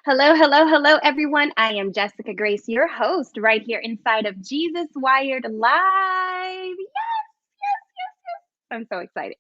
Hello, hello, hello, everyone. I am Jessica Grace, your host, right here inside of Jesus Wired Live. Yes, yes, yes, yes. I'm so excited.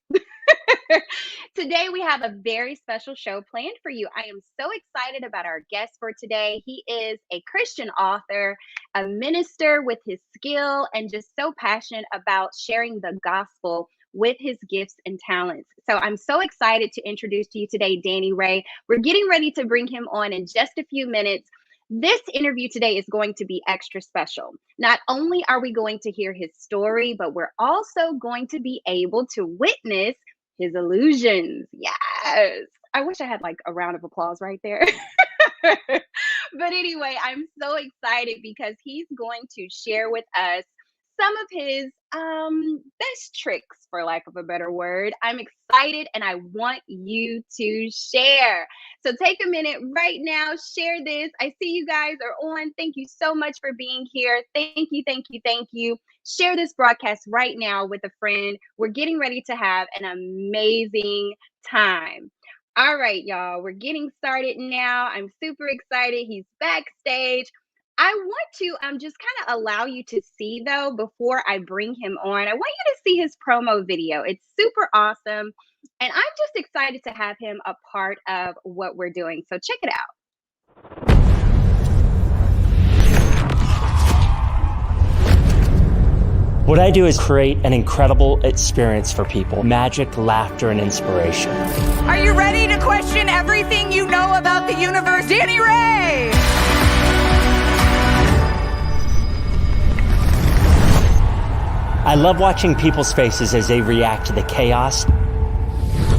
Today, we have a very special show planned for you. I am so excited about our guest for today. He is a Christian author, a minister with his skill, and just so passionate about sharing the gospel with his gifts and talents. So I'm so excited to introduce to you today Danny Ray. We're getting ready to bring him on in just a few minutes. This interview today is going to be extra special. Not only are we going to hear his story, but we're also going to be able to witness his illusions. Yes. I wish I had like a round of applause right there. But anyway, I'm so excited because he's going to share with us some of his best tricks, for lack of a better word. I'm excited and I want you to share. So take a minute right now, share this. I see you guys are on. Thank you so much for being here. Thank you, thank you, thank you. Share this broadcast right now with a friend. We're getting ready to have an amazing time. All right, y'all, we're getting started now. I'm super excited. He's backstage. I want to just kind of allow you to see, though, before I bring him on. I want you to see his promo video. It's super awesome. And I'm just excited to have him a part of what we're doing. So check it out. What I do is create an incredible experience for people. Magic, laughter, and inspiration. Are you ready to question everything you know about the universe? Danny Ray! I love watching people's faces as they react to the chaos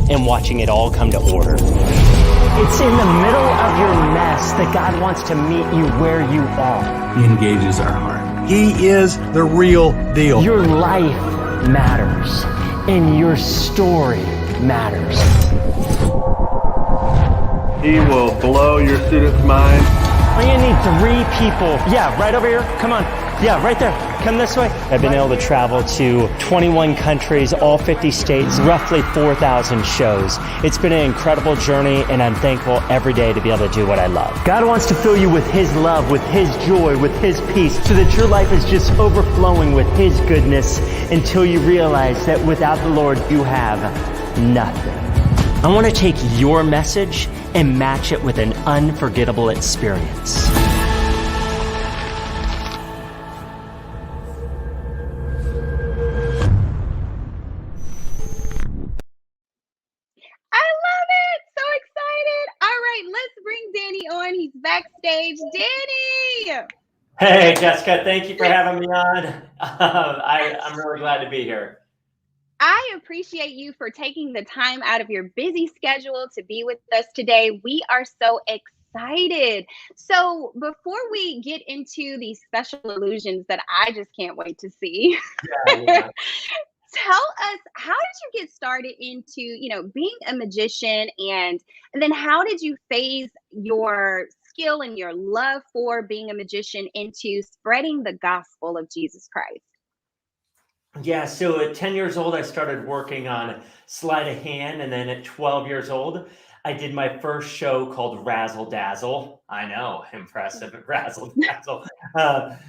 and watching it all come to order. It's in the middle of your mess that God wants to meet you where you are. He engages our heart. He is the real deal. Your life matters, and your story matters. He will blow your students' minds. I'm gonna need 3 people. Yeah, right over here. Come on. Yeah, right there. Come this way. I've been able to travel to 21 countries, all 50 states, roughly 4,000 shows. It's been an incredible journey, and I'm thankful every day to be able to do what I love. God wants to fill you with His love, with His joy, with His peace, so that your life is just overflowing with His goodness until you realize that without the Lord, you have nothing. I want to take your message and match it with an unforgettable experience. I love it. So excited. All right, let's bring Danny on. He's backstage. Danny! Hey, Jessica, thank you for having me on. I'm really glad to be here. I appreciate you for taking the time out of your busy schedule to be with us today. We are so excited. So, before we get into these special illusions that I just can't wait to see, Yeah. tell us, how did you get started into, being a magician, and then how did you phase your skill and your love for being a magician into spreading the gospel of Jesus Christ? Yeah, so at 10 years old, I started working on sleight of hand. And then at 12 years old, I did my first show called Razzle Dazzle. I know, impressive, Razzle Dazzle.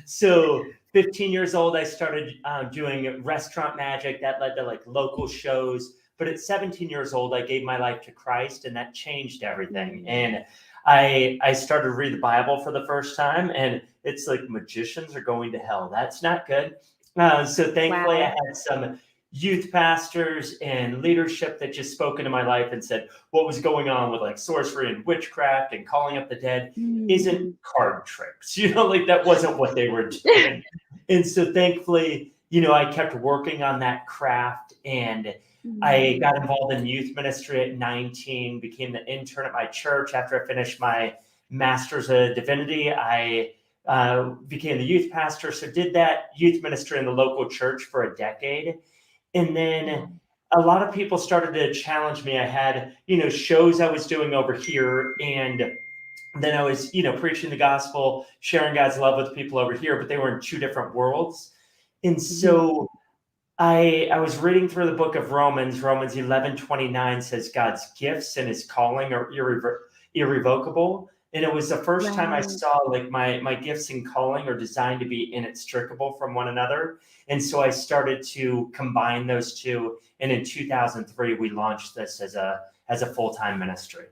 So 15 years old, I started doing restaurant magic. That led to like local shows. But at 17 years old, I gave my life to Christ, and that changed everything. And I started to read the Bible for the first time, and it's like magicians are going to hell. That's not good. So thankfully, Wow. I had some youth pastors and leadership that just spoke into my life and said what was going on with like sorcery and witchcraft and calling up the dead isn't card tricks. Like that wasn't what they were doing. And so thankfully, I kept working on that craft, and I got involved in youth ministry at 19, became the intern at my church. After I finished my master's of divinity, I became the youth pastor. So did that youth ministry in the local church for a decade. And then a lot of people started to challenge me. I had, shows I was doing over here, and then I was, preaching the gospel, sharing God's love with people over here, but they were in 2 different worlds. And so I was reading through the book of Romans. Romans 11:29 says God's gifts and His calling are irrevocable. And it was the first time I Right. saw like my gifts and calling are designed to be inextricable from one another. And so I started to combine those two. And in 2003, we launched this as a full-time ministry.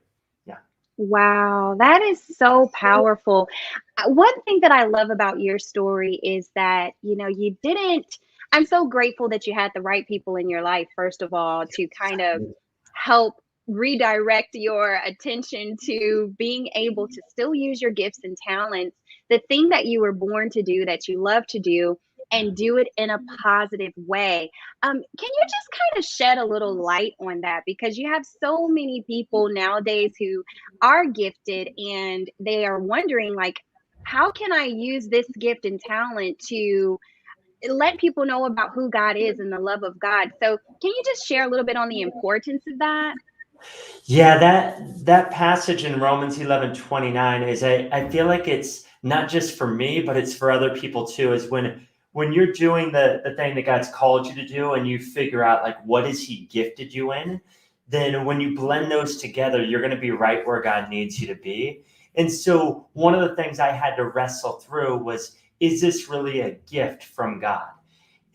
Yeah. Wow, that is so powerful. One thing that I love about your story is that, you didn't I'm so grateful that you had the right people in your life, first of all, to kind of help redirect your attention to being able to still use your gifts and talents, the thing that you were born to do, that you love to do, and do it in a positive way. Can you just kind of shed a little light on that? Because you have so many people nowadays who are gifted and they are wondering, like, how can I use this gift and talent to let people know about who God is and the love of God? So, can you just share a little bit on the importance of that? Yeah, that passage in Romans 11:29 is I feel like it's not just for me, but it's for other people too, is when you're doing the thing that God's called you to do and you figure out like what has he gifted you in, then when you blend those together, you're going to be right where God needs you to be. And so one of the things I had to wrestle through was, is this really a gift from God?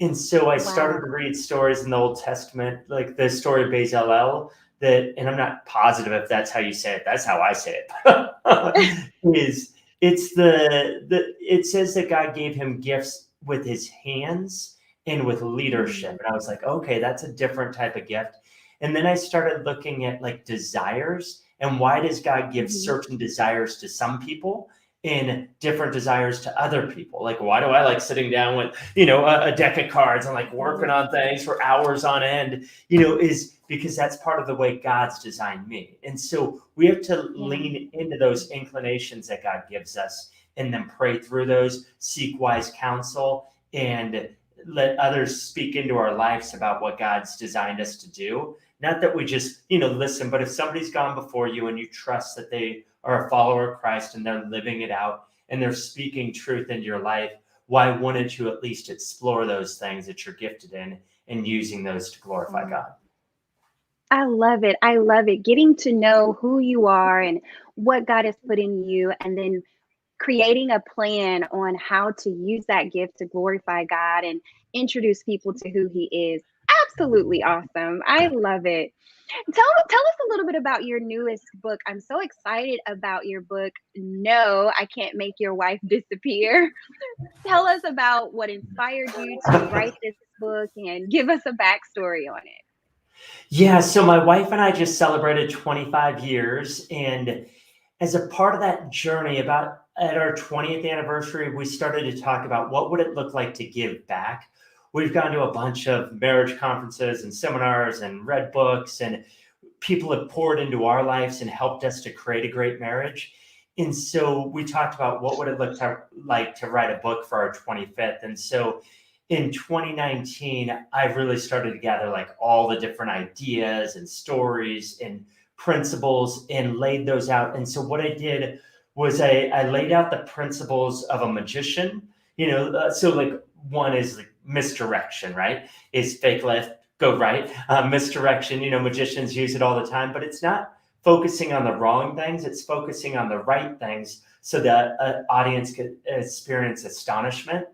And so I started Wow. to read stories in the Old Testament, like the story of Bezalel, that, and I'm not positive if that's how you say it. That's how I say it. Is it's it says that God gave him gifts with his hands and with leadership. Mm, And I was like, okay, that's a different type of gift. And then I started looking at like desires and why does God give mhm. certain desires to some people and different desires to other people? Like, why do I like sitting down with, a deck of cards and like working Right. on things for hours on end, is because that's part of the way God's designed me. And so we have to Yeah. lean into those inclinations that God gives us and then pray through those, seek wise counsel, and let others speak into our lives about what God's designed us to do. Not that we just, listen, but if somebody's gone before you and you trust that they are a follower of Christ and they're living it out and they're speaking truth into your life, why wouldn't you at least explore those things that you're gifted in and using those to glorify Wow. God? I love it. I love it. Getting to know who you are and what God has put in you, and then creating a plan on how to use that gift to glorify God and introduce people to who He is. Absolutely awesome. I love it. Tell us a little bit about your newest book. I'm so excited about your book. No, I can't make your wife disappear. Tell us about what inspired you to write this book and give us a backstory on it. Yeah, so my wife and I just celebrated 25 years. And as a part of that journey, about at our 20th anniversary, we started to talk about what would it look like to give back. We've gone to a bunch of marriage conferences and seminars and read books, and people have poured into our lives and helped us to create a great marriage. And so we talked about what would it look like to write a book for our 25th. And so in 2019, I really started to gather like all the different ideas and stories and principles and laid those out. And so what I did was I laid out the principles of a magician, so like one is like misdirection, right? Is fake left, go right. Misdirection, magicians use it all the time, but it's not focusing on the wrong things. It's focusing on the right things so that an audience could experience astonishment.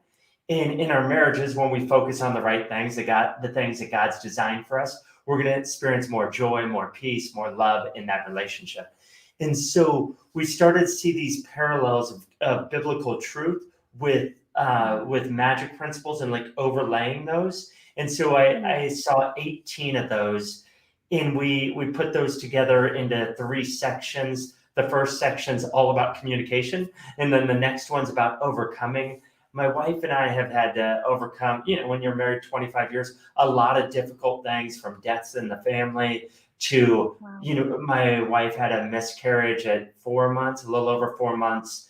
In our marriages, when we focus on the right things, the things that God's designed for us, we're going to experience more joy, more peace, more love in that relationship. And so we started to see these parallels of biblical truth with magic principles and like overlaying those. And so I saw 18 of those, and we put those together into 3 sections. The first section's all about communication, and then the next one's about overcoming. My wife and I have had to overcome, when you're married 25 years, a lot of difficult things, from deaths in the family to, Wow. my wife had a miscarriage at 4 months, a little over 4 months.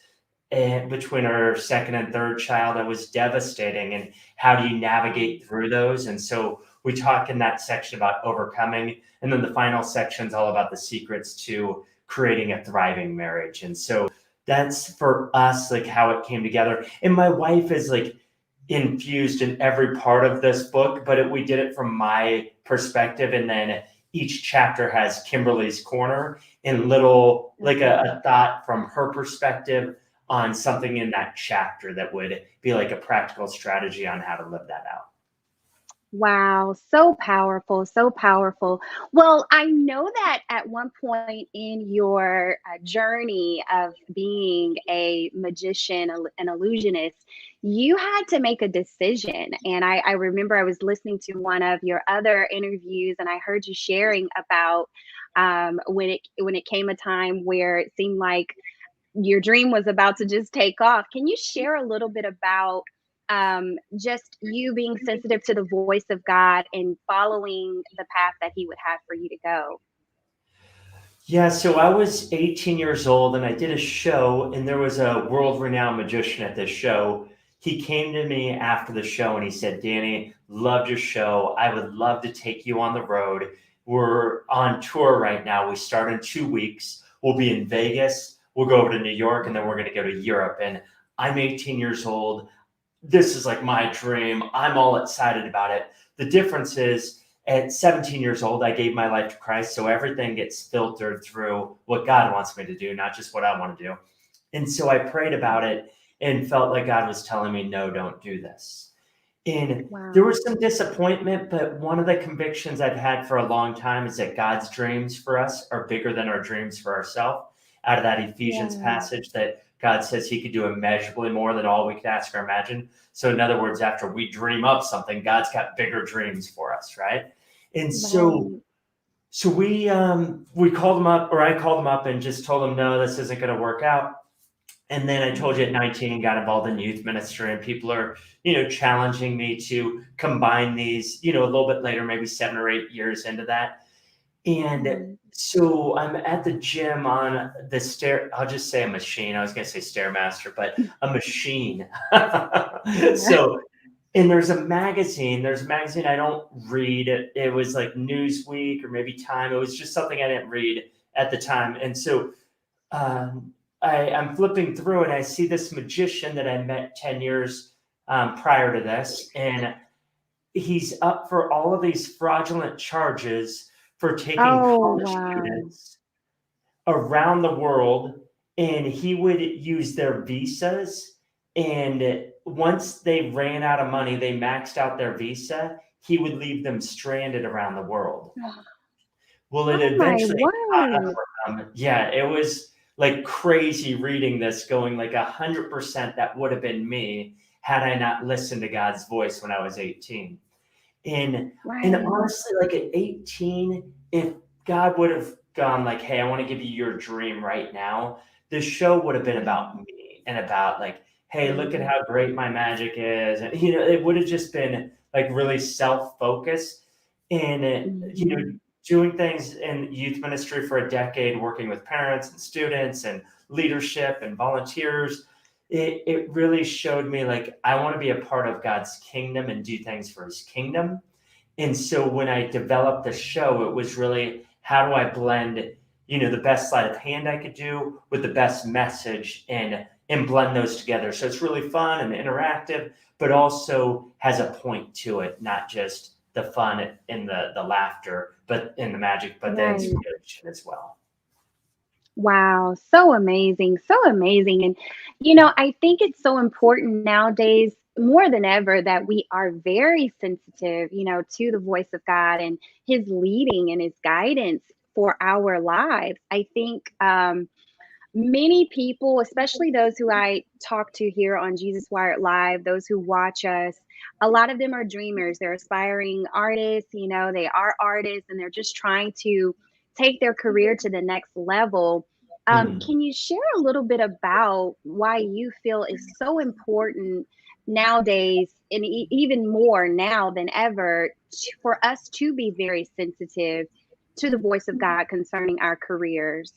And between our second and third child, that was devastating. And how do you navigate through those? And so we talk in that section about overcoming. And then the final section is all about the secrets to creating a thriving marriage. And so that's for us, like how it came together. And my wife is like infused in every part of this book, but we did it from my perspective. And then each chapter has Kimberly's corner. and little, like a thought from her perspective on something in that chapter that would be like a practical strategy on how to live that out. Wow, so powerful, so powerful. Well, I know that at one point in your journey of being a magician, an illusionist, you had to make a decision. And I remember I was listening to one of your other interviews, and I heard you sharing about when it came a time where it seemed like your dream was about to just take off. Can you share a little bit about just you being sensitive to the voice of God and following the path that He would have for you to go? Yeah, so I was 18 years old and I did a show, and there was a world renowned magician at this show. He came to me after the show and he said, Danny, loved your show. I would love to take you on the road. We're on tour right now. We start in 2 weeks. We'll be in Vegas. We'll go over to New York, and then we're going to go to Europe. And I'm 18 years old. This is like my dream. I'm all excited about it. The difference is, at 17 years old, I gave my life to Christ. So everything gets filtered through what God wants me to do, not just what I want to do. And so I prayed about it and felt like God was telling me, no, don't do this. And there Wow. was some disappointment, but one of the convictions I've had for a long time is that God's dreams for us are bigger than our dreams for ourselves. Out of that Ephesians Yeah. passage that God says he could do immeasurably more than all we could ask or imagine. So in other words, after we dream up something, God's got bigger dreams for us, right? And so Right. so we called him up, or I called him up and just told him, no, this isn't going to work out. And then I told you at 19, got involved in youth ministry, and people are, challenging me to combine these, a little bit later, maybe 7 or 8 years into that. And Mhm. so I'm at the gym on the stair. I'll just say a machine. I was going to say Stairmaster, but a machine. Yeah. So, and there's a magazine I don't read. It was like Newsweek or maybe Time. It was just something I didn't read at the time. And so I'm flipping through and I see this magician that I met 10 years prior to this. And he's up for all of these fraudulent charges for taking Oh, college wow. students around the world, and he would use their visas. And once they ran out of money, they maxed out their visa, he would leave them stranded around the world. Well, it Oh my eventually caught up word. with them. Yeah, it was like crazy reading this, going like 100% that would have been me had I not listened to God's voice when I was 18. And Right. honestly, like at 18, if God would have gone like, hey, I want to give you your dream right now, the show would have been about me and about like, hey, look at Mhm. how great my magic is. And it would have just been like really self-focused. And Mhm. doing things in youth ministry for a decade, working with parents and students and leadership and volunteers, it really showed me like I want to be a part of God's kingdom and do things for his kingdom. And so when I developed the show, it was really, how do I blend, the best sleight of hand I could do with the best message, and blend those together. So it's really fun and interactive, but also has a point to it, not just the fun and the laughter, but in the magic, but the Right. inspiration as well. Wow, so amazing, so amazing. And, I think it's so important nowadays more than ever that we are very sensitive, to the voice of God and his leading and his guidance for our lives. I think many people, especially those who I talk to here on Jesus Wired Live, those who watch us, a lot of them are dreamers. They're aspiring artists, they are artists and they're just trying to take their career to the next level. Mhm. Can you share a little bit about why you feel is so important nowadays, and even more now than ever, for us to be very sensitive to the voice of God concerning our careers?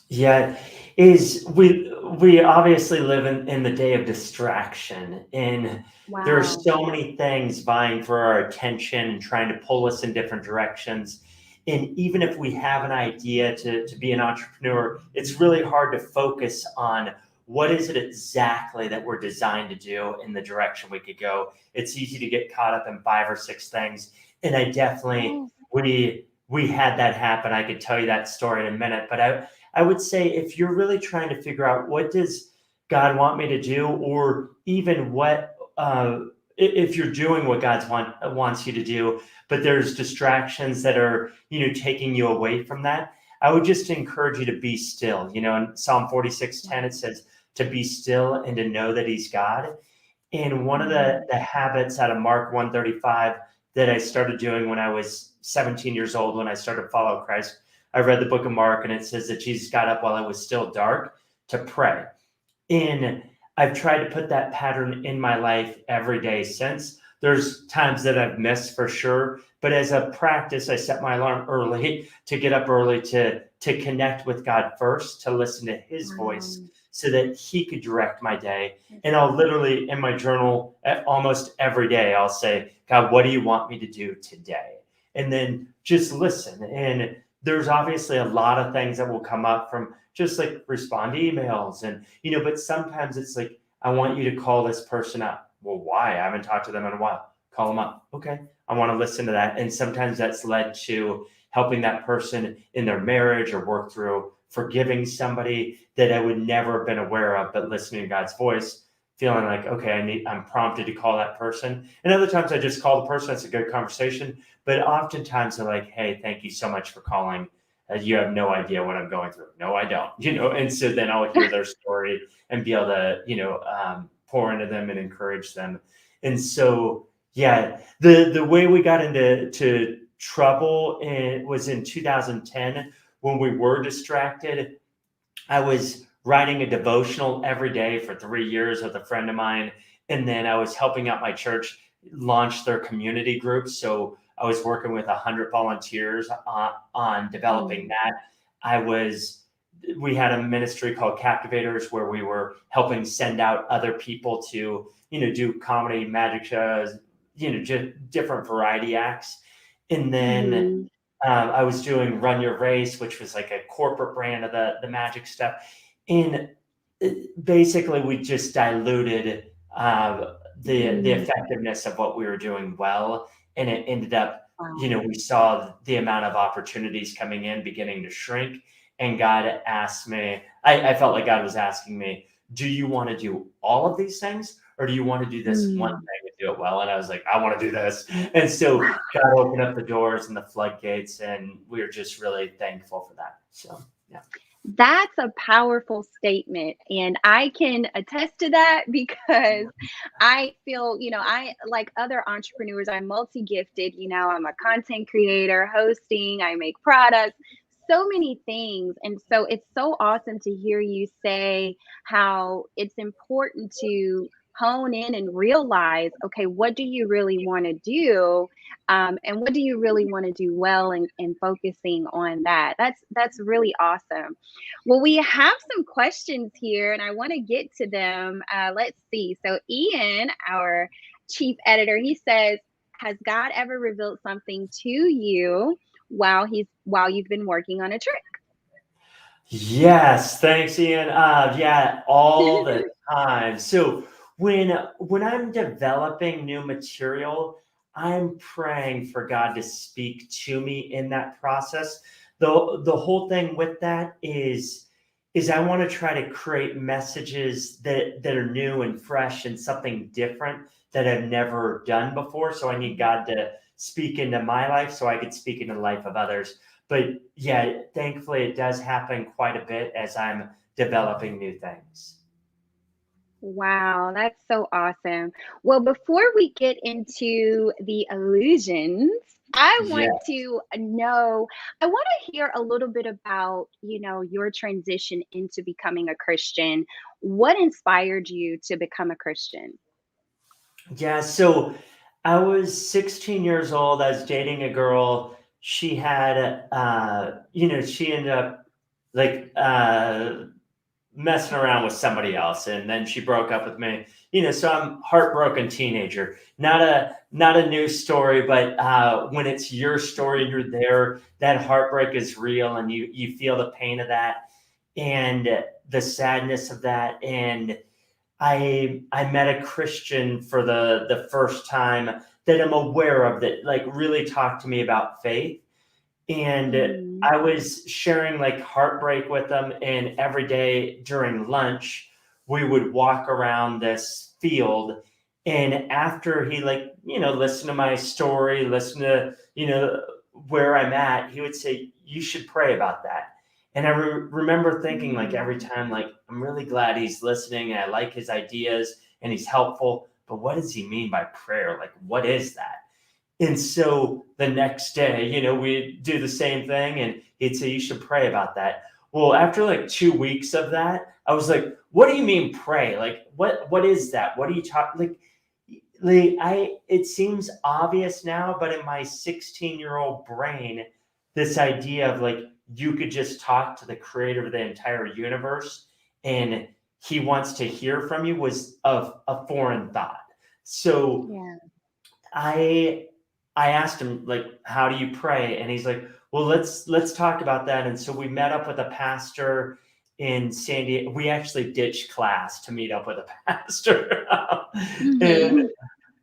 Yeah, is we obviously live in the day of distraction, and there are Wow. so many things vying for our attention and trying to pull us in different directions. And even if we have an idea to be an entrepreneur, it's really hard to focus on what is it exactly that we're designed to do in the direction we could go. It's easy to get caught up in 5 or 6 things. And I definitely Yes. we had that happen. I could tell you that story in a minute, but I would say if you're really trying to figure out what does God want me to do, or even what, if you're doing what wants you to do, but there's distractions that are, taking you away from that, I would just encourage you to be still. In Psalm 46:10, it says to be still and to know that he's God. And one of the habits out of Mark 135 that I started doing when I was 17 years old, when I started to follow Christ, I read the book of Mark, and it says that Jesus got up while it was still dark to pray. And I've tried to put that pattern in my life every day since. There's times that I've missed for sure, but as a practice, I set my alarm early to get up early to connect with God first, to listen to his voice so that he could direct my day. And I'll literally, in my journal, almost every day, I'll say, God, what do you want me to do today? And then just listen. And there's obviously a lot of things that will come up from just like respond to emails. And, but sometimes it's like, I want you to call this person up. Well, why? I haven't talked to them in a while. Call them up. Okay. I want to listen to that. And sometimes that's led to helping that person in their marriage, or work through forgiving somebody that I would never have been aware of, but listening to God's voice, feeling like, okay, I'm prompted to call that person. And other times I just call the person. It's a good conversation. But oftentimes they're like, hey, thank you so much for calling. You have no idea what I'm going through. No, I don't, and so then I'll hear their story and be able to, pour into them and encourage them. And so, yeah, the way we got into trouble was in 2010 when we were distracted. I was writing a devotional every day for 3 years with a friend of mine. And then I was helping out my church launch their community group. So I was working with 100 volunteers on developing that. We had a ministry called Captivators where we were helping send out other people to, do comedy, magic shows, just different variety acts. And then I was doing Run Your Race, which was like a corporate brand of the magic stuff. And basically we just diluted the effectiveness of what we were doing well. And it ended up, we saw the amount of opportunities coming in beginning to shrink. And God asked me, I felt like God was asking me, do you want to do all of these things? Or do you want to do this one thing and do it well? And I was like, I want to do this. And so God opened up the doors and the floodgates, and we were just really thankful for that. So, yeah. That's a powerful statement. And I can attest to that because I feel, I, like other entrepreneurs, I'm multi-gifted. I'm a content creator, hosting, I make products, so many things. And so it's so awesome to hear you say how it's important to hone in and realize, okay, what do you really want to do? And what do you really want to do well, and focusing on that. That's really awesome. Well, we have some questions here and I want to get to them. Let's see. So Ian, our chief editor, he says, has God ever revealed something to you while you've been working on a trick? Yes, thanks, Ian. Yeah, all the time. So when I'm developing new material, I'm praying for God to speak to me in that process. The whole thing with that is I want to try to create messages that are new and fresh and something different that I've never done before. So I need God to speak into my life so I could speak into the life of others. But yeah, thankfully it does happen quite a bit as I'm developing new things. Wow, that's so awesome. Well, before we get into the illusions, I Yeah. want to hear a little bit about, your transition into becoming a Christian. What inspired you to become a Christian? Yeah, so I was 16 years old. I was dating a girl. She had, she ended up like messing around with somebody else, and then she broke up with me. So I'm heartbroken teenager. Not a new story, but when it's your story and you're there, that heartbreak is real, and you feel the pain of that and the sadness of that. And I met a Christian for the first time that I'm aware of that like really talked to me about faith. And Mm. I was sharing like heartbreak with him. And every day during lunch, we would walk around this field. And after he like, listened to my story, listen to, where I'm at, he would say, you should pray about that. And I remember thinking like every time, like, I'm really glad he's listening and I like his ideas and he's helpful, but what does he mean by prayer? Like, what is that? And so the next day, we'd do the same thing and he'd say, you should pray about that. Well, after like 2 weeks of that, I was like, what do you mean pray? Like, what is that? What are you talking? It seems obvious now, but in my 16-year-old brain, this idea of like, you could just talk to the creator of the entire universe and he wants to hear from you was of a foreign thought. So Yeah. I asked him like, how do you pray? And he's like, well, let's talk about that. And so we met up with a pastor in San Diego. We actually ditched class to meet up with a pastor.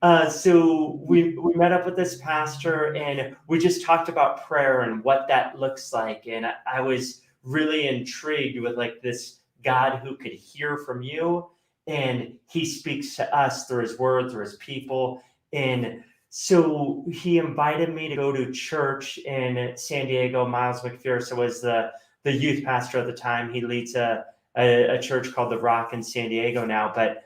And so we met up with this pastor and we just talked about prayer and what that looks like. And I was really intrigued with like this God who could hear from you and he speaks to us through his word, through his people. And so he invited me to go to church in San Diego. Miles McPherson was the youth pastor at the time. He leads a church called The Rock in San Diego now, but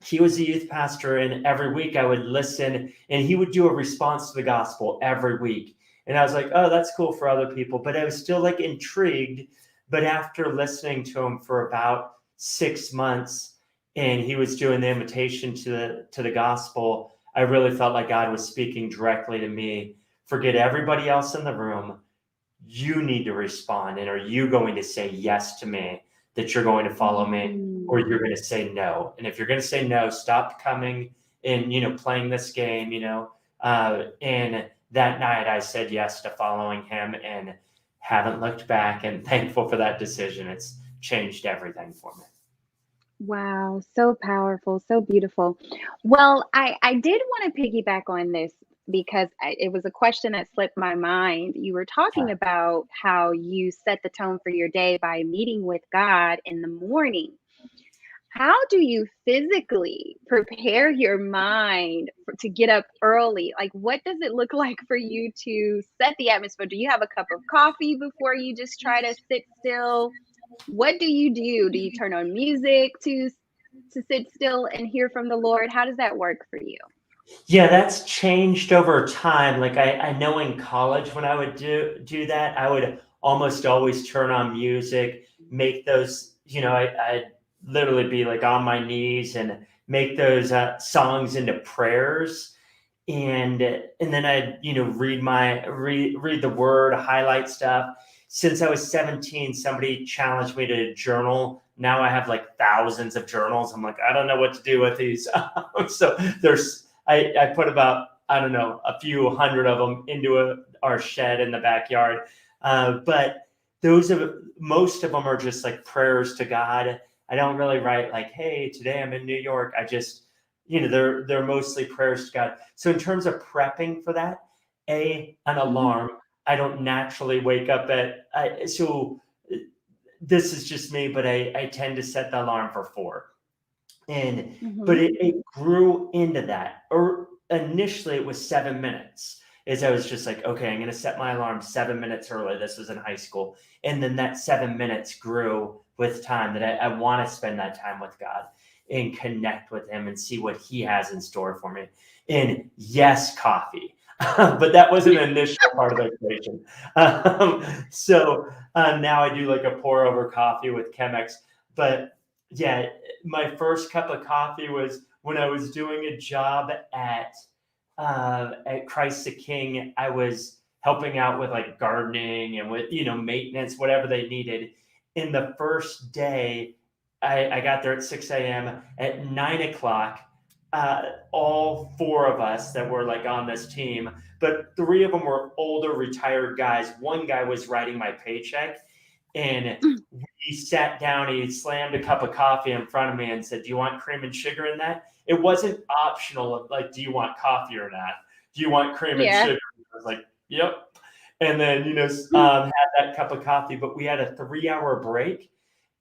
he was a youth pastor, and every week I would listen and he would do a response to the gospel every week. And I was like, oh, that's cool for other people. But I was still like intrigued. But after listening to him for about 6 months and he was doing the invitation to the gospel, I really felt like God was speaking directly to me. Forget everybody else in the room. You need to respond. And are you going to say yes to me, that you're going to follow me, or you're going to say no? And if you're going to say no, stop coming and, playing this game, and that night I said yes to following him and haven't looked back, and thankful for that decision. It's changed everything for me. Wow, so powerful, so beautiful. Well, I did want to piggyback on this because it was a question that slipped my mind. You were talking about how you set the tone for your day by meeting with God in the morning. How do you physically prepare your mind to get up early? Like, what does it look like for you to set the atmosphere? Do you have a cup of coffee before you just try to sit still? What do you do? Do you turn on music to sit still and hear from the Lord? How does that work for you? Yeah, that's changed over time. Like I know in college when I would do that, I would almost always turn on music, make those, I'd literally be like on my knees and make those songs into prayers. And then I'd, read the word, highlight stuff. Since I was 17, somebody challenged me to journal. Now I have like thousands of journals. I'm like, I don't know what to do with these. So I put about, I don't know, a few hundred of them into our shed in the backyard. But most of them are just like prayers to God. I don't really write like, hey, today I'm in New York. I just, they're mostly prayers to God. So in terms of prepping for that, an alarm. I don't naturally wake up so this is just me, but I tend to set the alarm for 4. But it grew into that. Or initially it was 7 minutes. As I was just like, okay, I'm going to set my alarm 7 minutes early. This was in high school. And then that 7 minutes grew with time, that I want to spend that time with God and connect with him and see what he has in store for me. And yes, coffee. But that was an initial part of the equation. So now I do like a pour over coffee with Chemex. But yeah, my first cup of coffee was when I was doing a job at Christ the King. I was helping out with like gardening and with, maintenance, whatever they needed. In the first day, I got there at 6 a.m. At 9 o'clock. All 4 of us that were like on this team, but 3 of them were older retired guys. One guy was writing my paycheck, and we sat down. He slammed a cup of coffee in front of me and said, do you want cream and sugar in that? It wasn't optional of like, do you want coffee or not? Do you want cream and sugar? I was like, yep. and then, had that cup of coffee, but we had a 3-hour break,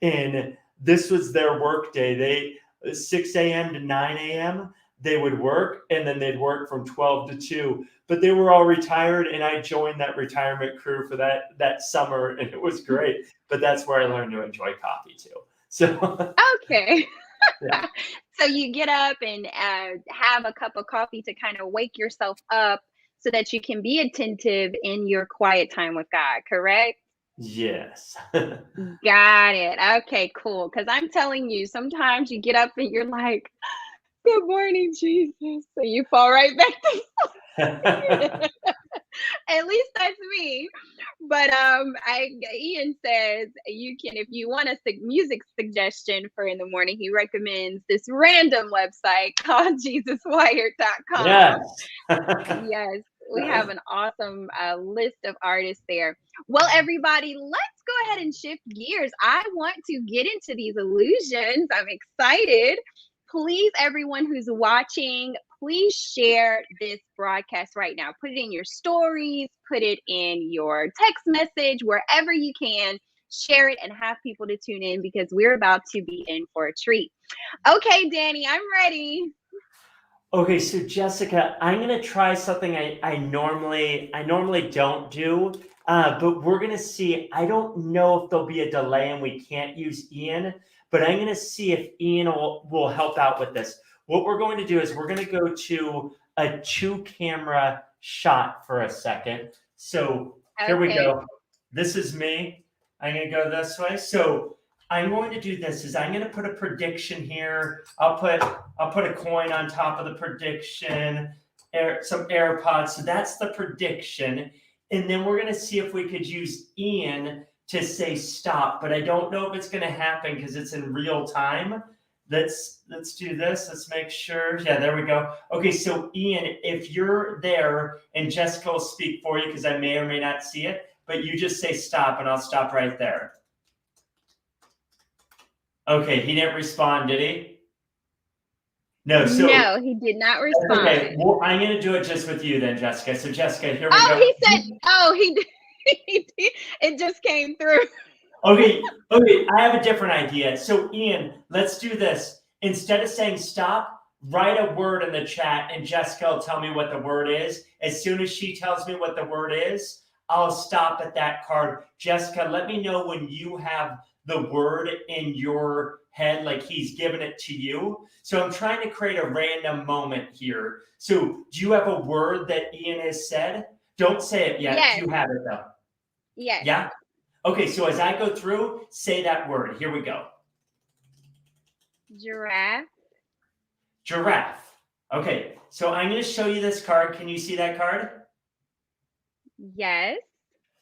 and this was their work day. 6 a.m. to 9 a.m. they would work, and then they'd work from 12 to 2, but they were all retired, and I joined that retirement crew for that summer, and it was great. But that's where I learned to enjoy coffee too. So Okay. yeah. So you get up and have a cup of coffee to kind of wake yourself up so that you can be attentive in your quiet time with God, correct? Yes. Got it. Okay, cool. Because I'm telling you, sometimes you get up and you're like, good morning, Jesus. So you fall right back to sleep. At least that's me. But Ian says you can, if you want a music suggestion for in the morning, he recommends this random website called JesusWired.com. Yes. Yes, we have an awesome list of artists there. Well, everybody, let's go ahead and shift gears. I want to get into these illusions. I'm excited. Please, everyone who's watching, please share this broadcast right now. Put it in your stories, put it in your text message, wherever you can. Share it and have people to tune in because we're about to be in for a treat. Okay, Danny, I'm ready. Okay, so Jessica, I'm gonna try something I normally don't do, but we're gonna see. I don't know if there'll be a delay and we can't use Ian, but I'm gonna see if Ian will help out with this. What we're going to do is we're gonna go to a 2-camera shot for a second. So here we go. This is me. I'm gonna go this way. So I'm going to do this is I'm going to put a prediction here. I'll put a coin on top of the prediction, some AirPods. So that's the prediction. And then we're going to see if we could use Ian to say stop, but I don't know if it's going to happen because it's in real time. Let's do this. Let's make sure. Yeah, there we go. Okay, so Ian, if you're there, and Jessica will speak for you because I may or may not see it, but you just say stop and I'll stop right there. Okay, he didn't respond, did he? No, No, he did not respond. Okay, well, I'm going to do it just with you then, Jessica. So, Jessica, here we go. He said, he did. It just came through. Okay, I have a different idea. So, Ian, let's do this. Instead of saying stop, write a word in the chat, and Jessica will tell me what the word is. As soon as she tells me what the word is, I'll stop at that card. Jessica, let me know when you have the word in your head, like he's given it to you. So I'm trying to create a random moment here. So do you have a word that Ian has said? Don't say it yet. Yes. You have it though. Yes. Yeah? Okay, so as I go through, say that word. Here we go. Giraffe. Giraffe. Okay, so I'm going to show you this card. Can you see that card? Yes.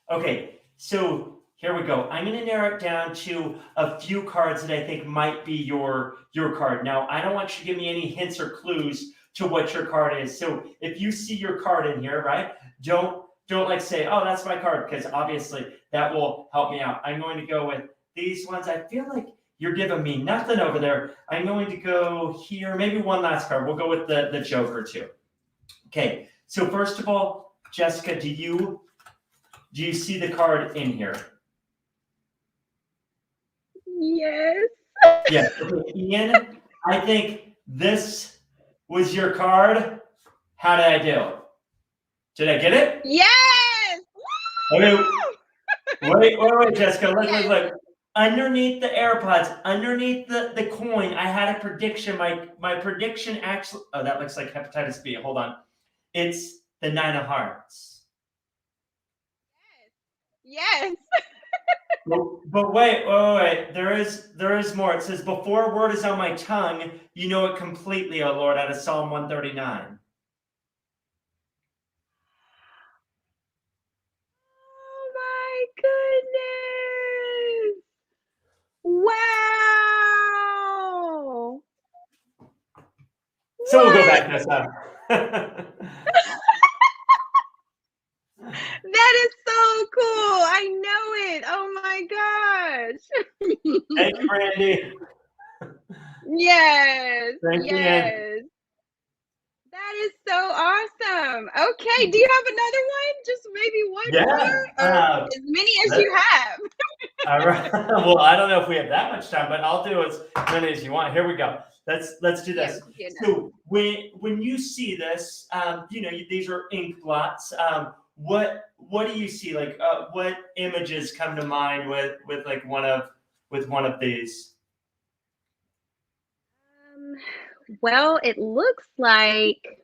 Okay, so here we go. I'm going to narrow it down to a few cards that I think might be your card. Now, I don't want you to give me any hints or clues to what your card is. So if you see your card in here, right, don't like say, oh, that's my card, because obviously that will help me out. I'm going to go with these ones. I feel like you're giving me nothing over there. I'm going to go here. Maybe one last card. We'll go with the Joker too. Okay, so first of all, Jessica, do you see the card in here? Yes. Yeah. Okay, Ian, I think this was your card. How did I do? Did I get it? Yes. Okay. Wait, Jessica. Look. Underneath the AirPods, underneath the coin, I had a prediction. My prediction actually. Oh, that looks like hepatitis B. Hold on. It's the 9 of Hearts. Yes. But wait. There is more. It says, before a word is on my tongue, you know it completely, O Lord, out of Psalm 139. Oh my goodness. Wow. So we'll go back this time. That is so cool. I know it. Oh my gosh. Thank you, Randy. Yes. Thank you, yes. That is so awesome. Okay. Do you have another one? Just maybe one Yeah. more, or as many as you have? All right. Well, I don't know if we have that much time, but I'll do as many as you want. Here we go. Let's do this. So when you see this, these are ink blots. What do you see? Like, what images come to mind with like one of these? Well, it looks like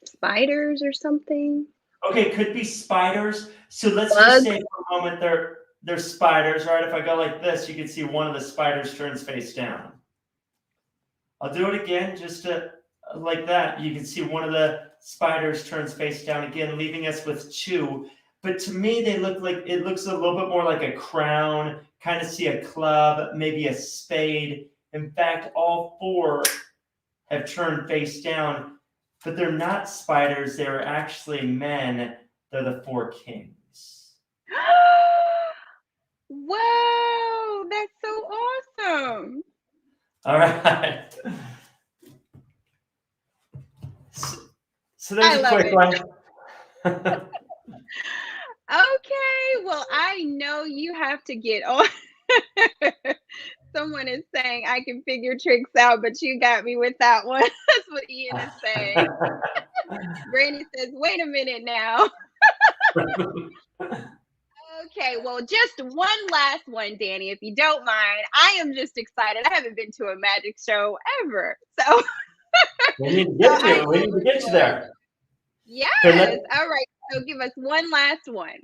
spiders or something. Okay, could be spiders. So let's Bugs. just say for a moment they're spiders, right? If I go like this, you can see one of the spiders turns face down. I'll do it again, just to, like that. You can see one of the spiders turns face down again, leaving us with two. But to me, they look like, it looks a little bit more like a crown, kind of see a club, maybe a spade. In fact, all four have turned face down, but they're not spiders. They're actually men. They're the four kings. Whoa, that's so awesome. All right. So there's a quick one. Okay, well, I know you have to get on. Someone is saying I can figure tricks out, but you got me with that one. That's what Ian is saying. Brandy says, wait a minute now. Okay, well, just one last one, Danny, if you don't mind. I am just excited. I haven't been to a magic show ever. So we need to get you. We need to get you there. Yes. All right. So give us one last one.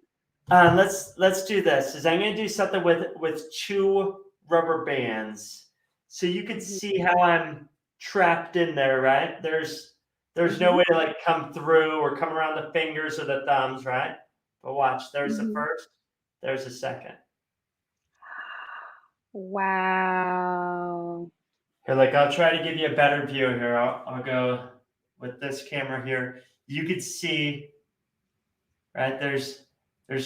Let's do this. I'm going to do something with two rubber bands, so you can see how I'm trapped in there, right? There's no way to like come through or come around the fingers or the thumbs, right? But watch. There's the first. There's the second. Wow. Here, like I'll try to give you a better view here. I'll go with this camera here. You can see, right? There's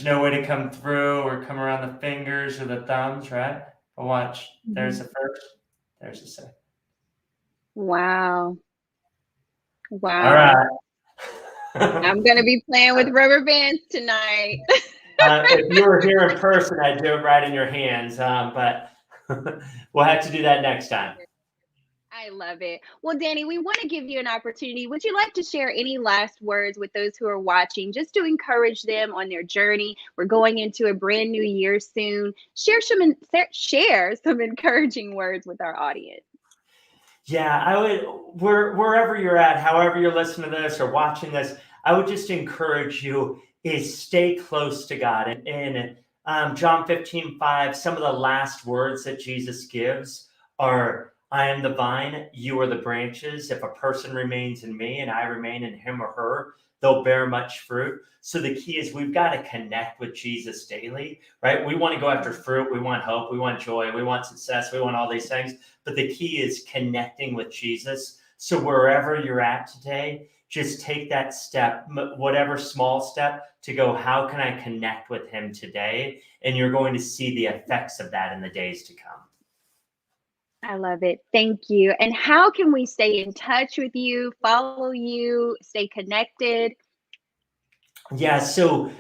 no way to come through or come around the fingers or the thumbs, right? But watch. There's the first. There's the second. Wow. Wow. All right. I'm going to be playing with rubber bands tonight. If you were here in person, I'd do it right in your hands. But we'll have to do that next time. I love it. Well, Danny, we want to give you an opportunity. Would you like to share any last words with those who are watching, just to encourage them on their journey? We're going into a brand new year soon. Share some encouraging words with our audience. Yeah, I would, wherever you're at, however you're listening to this or watching this, I would just encourage you is stay close to God. And in John 15:5, some of the last words that Jesus gives are, I am the vine, you are the branches. If a person remains in me and I remain in him or her, they'll bear much fruit. So the key is we've got to connect with Jesus daily, right? We want to go after fruit. We want hope. We want joy. We want success. We want all these things. But the key is connecting with Jesus. So wherever you're at today, just take that step, whatever small step, to go, how can I connect with him today? And you're going to see the effects of that in the days to come. I love it. Thank you. And how can we stay in touch with you, follow you, stay connected? Yeah, so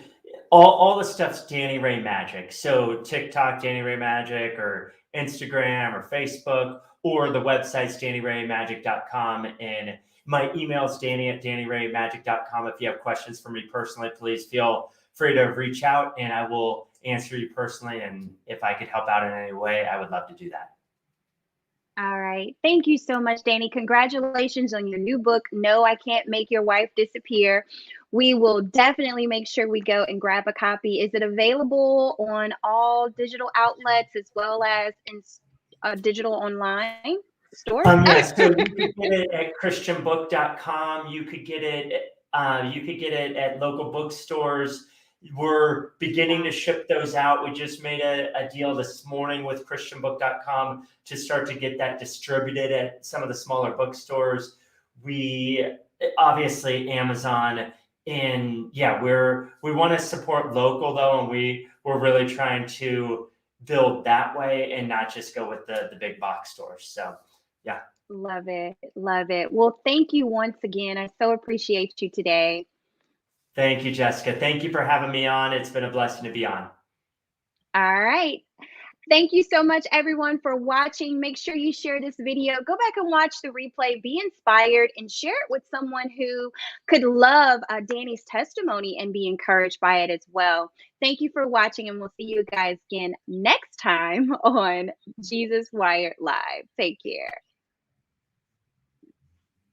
all the stuff's Danny Ray Magic. So TikTok, Danny Ray Magic, or Instagram or Facebook, or the website's DannyRayMagic.com. And my email is Danny@DannyRayMagic.com. If you have questions for me personally, please feel free to reach out and I will answer you personally. And if I could help out in any way, I would love to do that. All right. Thank you so much, Danny. Congratulations on your new book, No, I Can't Make Your Wife Disappear. We will definitely make sure we go and grab a copy. Is it available on all digital outlets as well as in digital online store? Yes, so you could get it at christianbook.com. You could get it at local bookstores. We're beginning to ship those out. We just made a deal this morning with christianbook.com to start to get that distributed at some of the smaller bookstores. We obviously Amazon, and yeah, we want to support local though, and we're really trying to build that way and not just go with the big box stores. So yeah. Love it. Love it. Well, thank you once again. I so appreciate you today. Thank you, Jessica. Thank you for having me on. It's been a blessing to be on. All right. Thank you so much, everyone, for watching. Make sure you share this video. Go back and watch the replay. Be inspired and share it with someone who could love Danny's testimony and be encouraged by it as well. Thank you for watching, and we'll see you guys again next time on Jesus Wired Live. Take care.